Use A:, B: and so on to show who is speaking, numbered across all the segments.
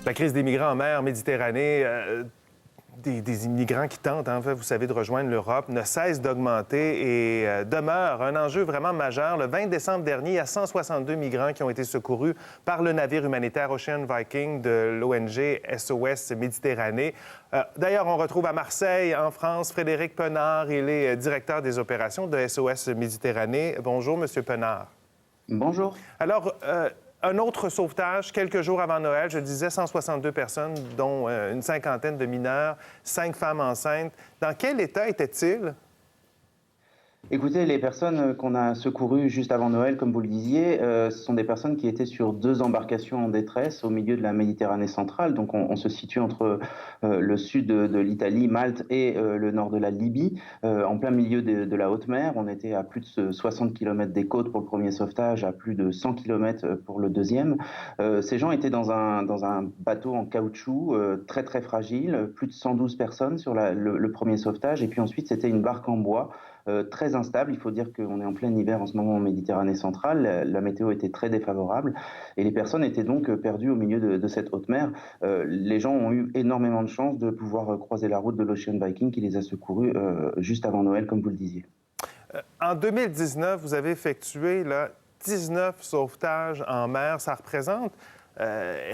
A: La crise des migrants en mer Méditerranée, des immigrants qui tentent, en fait, vous savez, de rejoindre l'Europe, ne cesse d'augmenter et demeure un enjeu vraiment majeur. Le 20 décembre dernier, il y a 162 migrants qui ont été secourus par le navire humanitaire Ocean Viking de l'ONG SOS Méditerranée. D'ailleurs, on retrouve à Marseille, en France, Frédéric Penard. Il est directeur des opérations de SOS Méditerranée. Bonjour, Monsieur Penard.
B: Bonjour.
A: Alors, un autre sauvetage, quelques jours avant Noël, je disais 162 personnes, dont une cinquantaine de mineurs, 5 femmes enceintes. Dans quel état étaient-ils?
B: Écoutez, les personnes qu'on a secourues juste avant Noël, comme vous le disiez, ce sont des personnes qui étaient sur 2 embarcations en détresse au milieu de la Méditerranée centrale. Donc on se situe entre le sud de l'Italie, Malte et le nord de la Libye, en plein milieu de la haute mer. On était à plus de 60 km des côtes pour le premier sauvetage, à plus de 100 km pour le deuxième. Ces gens étaient dans un bateau en caoutchouc très très fragile, plus de 112 personnes sur le premier sauvetage. Et puis ensuite, c'était une barque en bois très instable. Il faut dire qu'on est en plein hiver en ce moment en Méditerranée centrale. La météo était très défavorable et les personnes étaient donc perdues au milieu de cette haute mer. Les gens ont eu énormément de chance de pouvoir croiser la route de l'Ocean Viking qui les a secourus juste avant Noël, comme vous le disiez.
A: En 2019, vous avez effectué là, 19 sauvetages en mer. Ça représente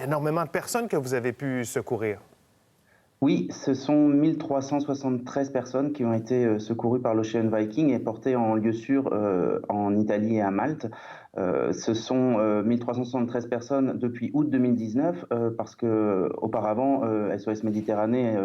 A: énormément de personnes que vous avez pu secourir.
B: Oui, ce sont 1373 personnes qui ont été secourues par l'Ocean Viking et portées en lieu sûr en Italie et à Malte. Ce sont 1373 personnes depuis août 2019 parce que auparavant SOS Méditerranée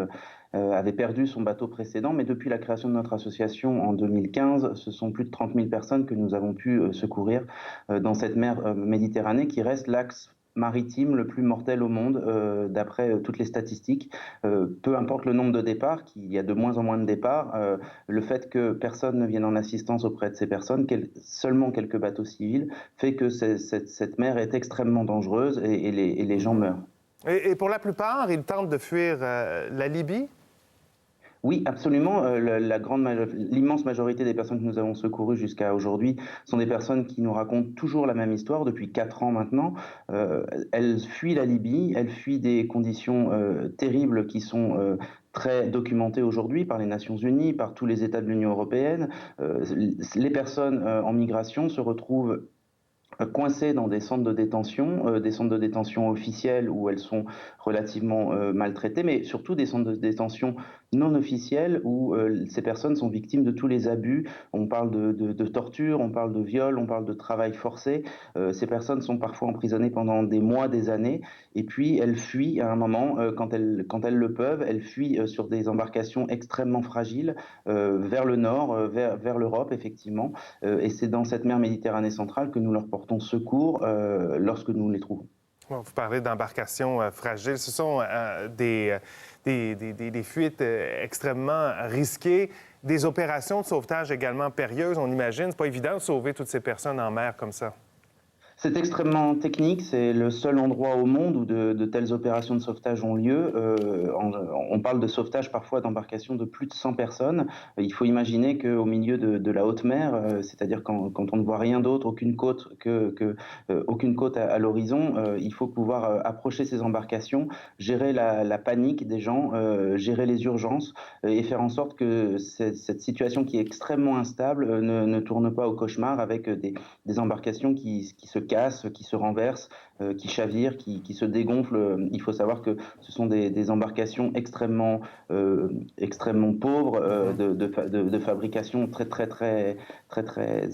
B: avait perdu son bateau précédent, mais depuis la création de notre association en 2015, ce sont plus de 30 000 personnes que nous avons pu secourir dans cette mer Méditerranée qui reste l'axe maritime le plus mortel au monde, d'après toutes les statistiques. Peu importe le nombre de départs, qu'il y a de moins en moins de départs, le fait que personne ne vienne en assistance auprès de ces personnes, seulement quelques bateaux civils, fait que cette mer est extrêmement dangereuse et les gens meurent.
A: Et pour la plupart, ils tentent de fuir la Libye?
B: Oui, absolument. L'immense majorité des personnes que nous avons secourues jusqu'à aujourd'hui sont des personnes qui nous racontent toujours la même histoire depuis 4 ans maintenant. Elles fuient la Libye, elles fuient des conditions terribles qui sont très documentées aujourd'hui par les Nations Unies, par tous les États de l'Union européenne. Les personnes en migration se retrouvent coincées dans des centres de détention officiels où elles sont relativement maltraitées, mais surtout des centres de détention non officiels où ces personnes sont victimes de tous les abus. On parle de torture, on parle de viol, on parle de travail forcé. Ces personnes sont parfois emprisonnées pendant des mois, des années, et puis elles fuient à un moment, quand elles le peuvent, elles fuient sur des embarcations extrêmement fragiles vers le nord, vers l'Europe, effectivement. Et c'est dans cette mer Méditerranée centrale que nous leur portons secours lorsque nous les trouvons.
A: Bon, vous parlez d'embarcations fragiles. Ce sont des fuites extrêmement risquées, des opérations de sauvetage également périlleuses, on imagine. C'est pas évident de sauver toutes ces personnes en mer comme ça.
B: C'est extrêmement technique, c'est le seul endroit au monde où de telles opérations de sauvetage ont lieu. On parle de sauvetage parfois d'embarcations de plus de 100 personnes. Il faut imaginer qu'au milieu de la haute mer, c'est-à-dire quand on ne voit rien d'autre, aucune côte aucune côte à l'horizon, il faut pouvoir approcher ces embarcations, gérer la panique des gens, gérer les urgences et faire en sorte que cette situation qui est extrêmement instable ne tourne pas au cauchemar avec des embarcations qui se cassent, qui se renversent, qui chavirent, qui se dégonflent. Il faut savoir que ce sont des embarcations extrêmement pauvres, de fabrication très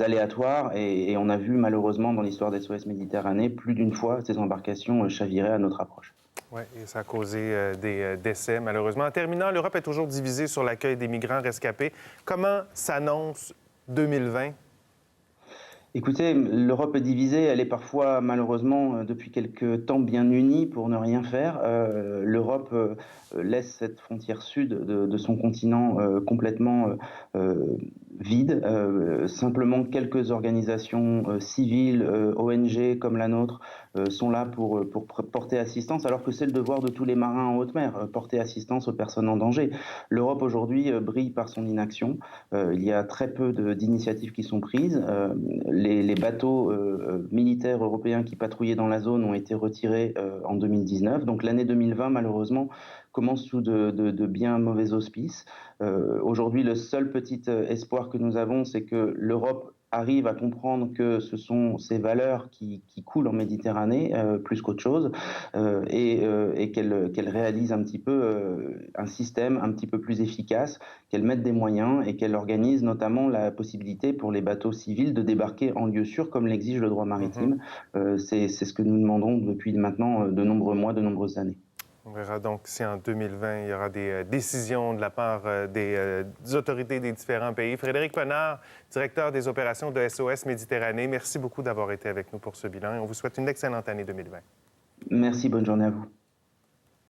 B: aléatoire. Et on a vu malheureusement dans l'histoire des SOS Méditerranée plus d'une fois ces embarcations chavirer à notre approche.
A: Oui, et ça a causé des décès, malheureusement. En terminant, l'Europe est toujours divisée sur l'accueil des migrants rescapés. Comment s'annonce 2020?
B: Écoutez, l'Europe est divisée, elle est parfois malheureusement depuis quelque temps bien unie pour ne rien faire. L'Europe laisse cette frontière sud de son continent complètement vide. Simplement quelques organisations civiles, ONG comme la nôtre, sont là pour porter assistance, alors que c'est le devoir de tous les marins en haute mer, porter assistance aux personnes en danger. L'Europe aujourd'hui brille par son inaction. Il y a très peu d'initiatives qui sont prises. Les bateaux militaires européens qui patrouillaient dans la zone ont été retirés en 2019. Donc l'année 2020, malheureusement, commence sous de bien mauvais auspices. Aujourd'hui, le seul petit espoir que nous avons, c'est que l'Europe arrive à comprendre que ce sont ces valeurs qui coulent en Méditerranée plus qu'autre chose, et qu'elle réalise un petit peu un système un petit peu plus efficace, qu'elle mette des moyens et qu'elle organise notamment la possibilité pour les bateaux civils de débarquer en lieu sûr comme l'exige le droit maritime. C'est ce que nous demandons depuis maintenant de nombreux mois, de nombreuses années.
A: On verra donc si en 2020, il y aura des décisions de la part des autorités des différents pays. Frédéric Penard, directeur des opérations de SOS Méditerranée, merci beaucoup d'avoir été avec nous pour ce bilan et on vous souhaite une excellente année 2020.
B: Merci, bonne journée à vous.